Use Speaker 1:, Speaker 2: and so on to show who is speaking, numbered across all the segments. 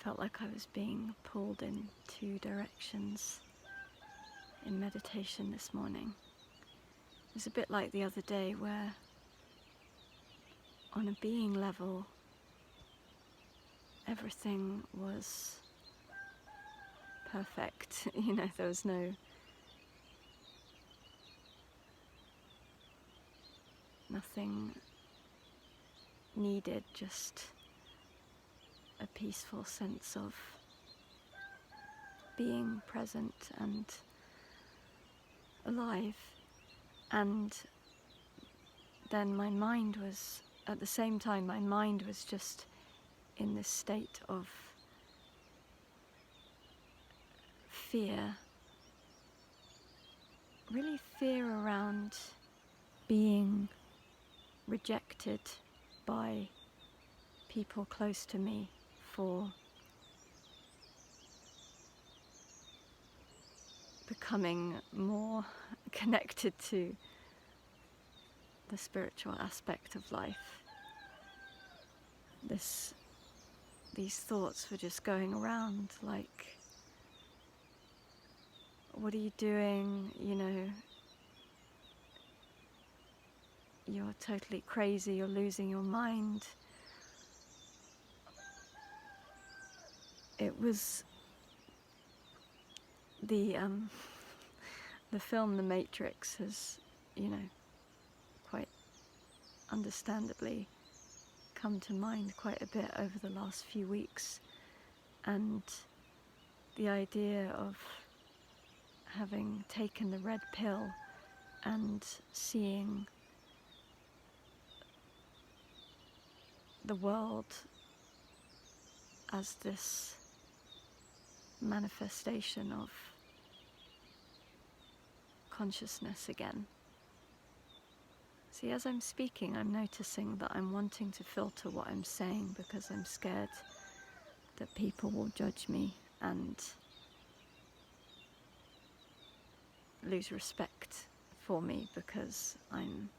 Speaker 1: felt like I was being pulled in two directions in meditation this morning. It was a bit like the other day where, on a being level, everything was perfect. There was nothing needed, just a peaceful sense of being present and alive. And then my mind was just in this state of fear, really fear around being rejected by people close to me for becoming more connected to the spiritual aspect of life. These thoughts were just going around like, what are you doing? You're totally crazy, you're losing your mind. It was the film The Matrix has, quite understandably come to mind quite a bit over the last few weeks, and the idea of having taken the red pill and seeing the world as this manifestation of consciousness again. See, as I'm speaking, I'm noticing that I'm wanting to filter what I'm saying because I'm scared that people will judge me and lose respect for me because I'm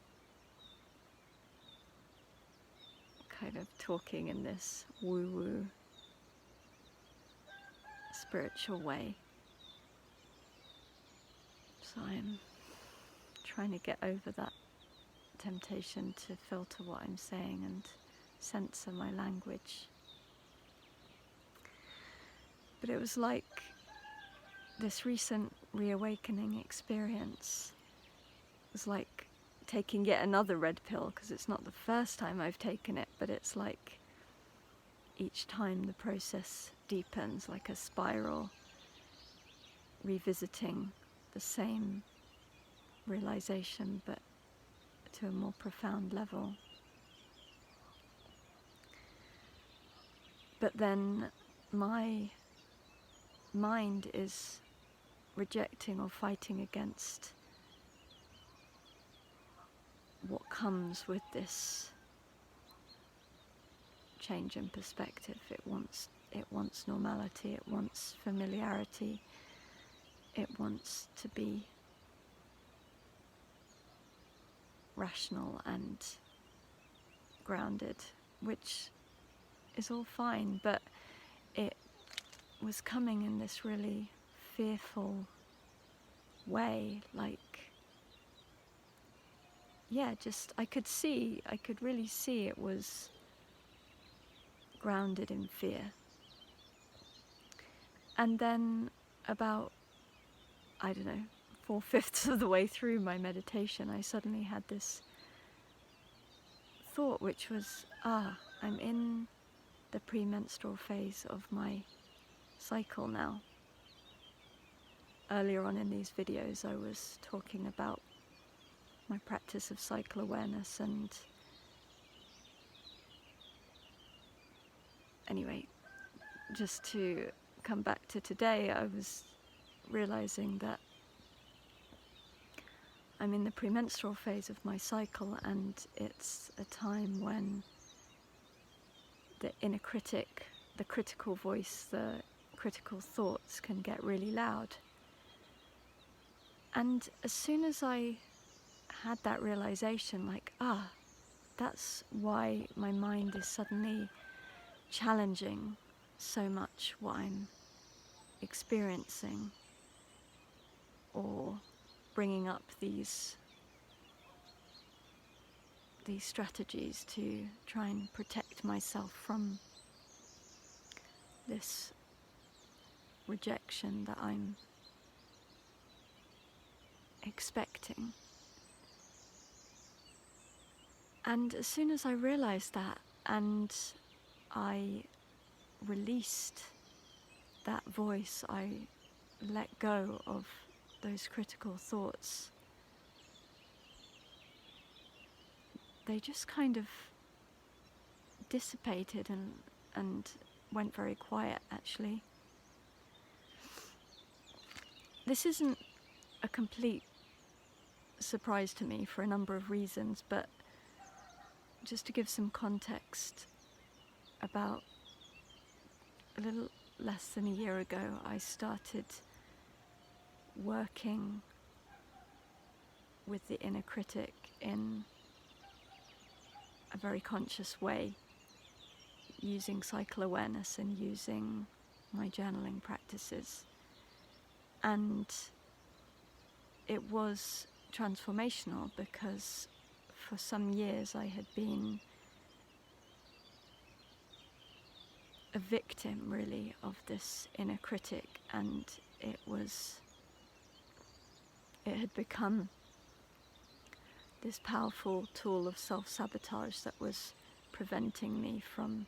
Speaker 1: kind of talking in this woo-woo spiritual way. So I'm trying to get over that temptation to filter what I'm saying and censor my language. But it was like this recent reawakening experience was like taking yet another red pill, because it's not the first time I've taken it, but it's like each time the process deepens, like a spiral, revisiting the same realization but to a more profound level. But then my mind is rejecting or fighting against what comes with this change in perspective. It wants normality, it wants familiarity, it wants to be rational and grounded, which is all fine, but it was coming in this really fearful way, like, I could really see it was grounded in fear. And then about, 4/5 of the way through my meditation, I suddenly had this thought, which was, I'm in the premenstrual phase of my cycle now. Earlier on in these videos, I was talking about my practice of cycle awareness, and anyway, just to come back to today, I was realizing that I'm in the premenstrual phase of my cycle, and it's a time when the inner critic, the critical voice, the critical thoughts can get really loud. And as soon as I had that realization, like, that's why my mind is suddenly challenging so much what I'm experiencing, or bringing up these strategies to try and protect myself from this rejection that I'm expecting. And as soon as I realized that, and I released that voice, I let go of those critical thoughts, they just kind of dissipated and went very quiet, actually. This isn't a complete surprise to me for a number of reasons, but just to give some context, about a little less than a year ago, I started working with the inner critic in a very conscious way, using cycle awareness and using my journaling practices. And it was transformational because for some years I had been a victim, really, of this inner critic, and it had become this powerful tool of self-sabotage that was preventing me from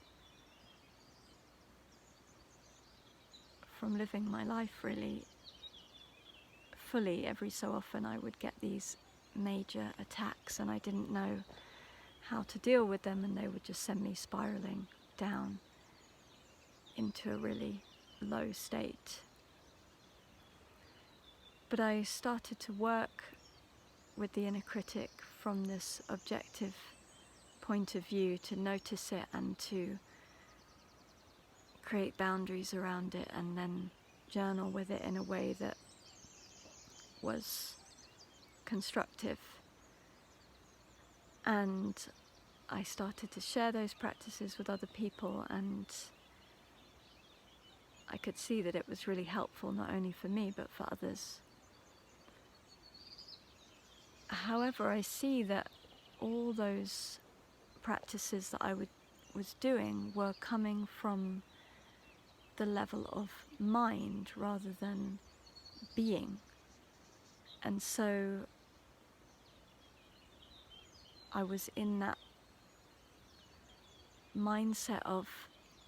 Speaker 1: living my life really fully. Every so often I would get these major attacks and I didn't know how to deal with them, and they would just send me spiraling down into a really low state. But I started to work with the inner critic from this objective point of view, to notice it and to create boundaries around it, and then journal with it in a way that was constructive. And I started to share those practices with other people, and I could see that it was really helpful, not only for me but for others. However, I see that all those practices that I was doing were coming from the level of mind rather than being. And so I was in that mindset of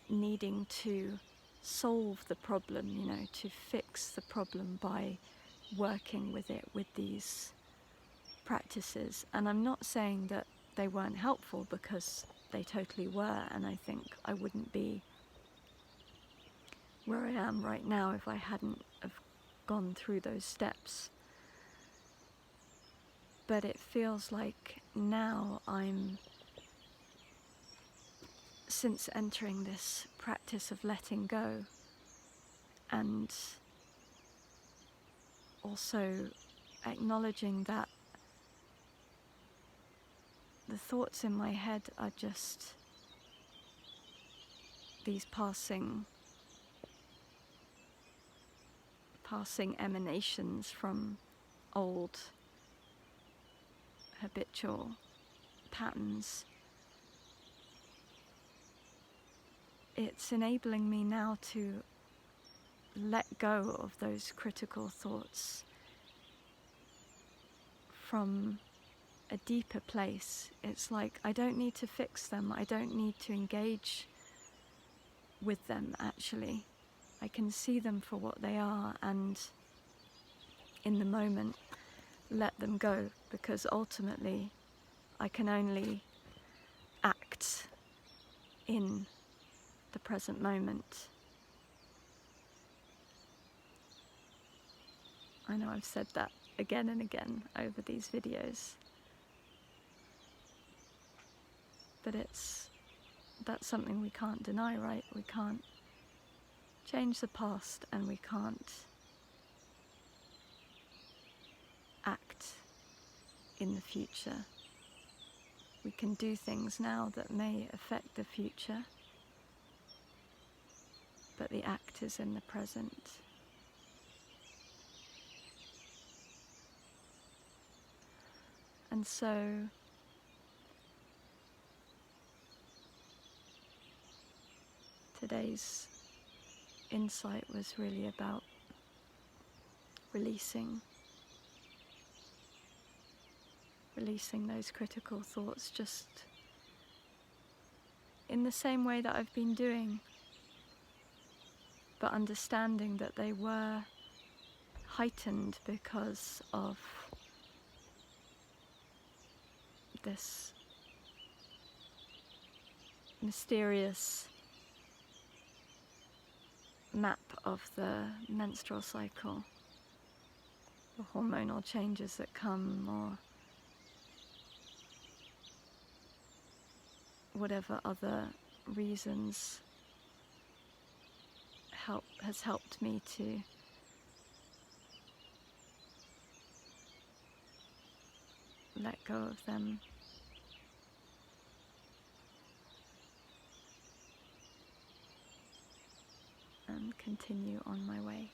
Speaker 1: needing to solve the problem, to fix the problem by working with it with these practices. And I'm not saying that they weren't helpful, because they totally were, and I think I wouldn't be where I am right now if I hadn't have gone through those steps. But it feels like now since entering this practice of letting go, and also acknowledging that the thoughts in my head are just these passing emanations from old habitual patterns. It's enabling me now to let go of those critical thoughts from a deeper place. It's like I don't need to fix them. I don't need to engage with them, actually. I can see them for what they are, and in the moment let them go, because ultimately I can only act in the present moment. I know I've said that again and again over these videos, but that's something we can't deny, right? We can't change the past, and we can't act in the future. We can do things now that may affect the future, but the act is in the present. And so today's insight was really about releasing those critical thoughts, just in the same way that I've been doing, but understanding that they were heightened because of this mysterious map of the menstrual cycle, the hormonal changes that come, or whatever other reasons has helped me to let go of them and continue on my way.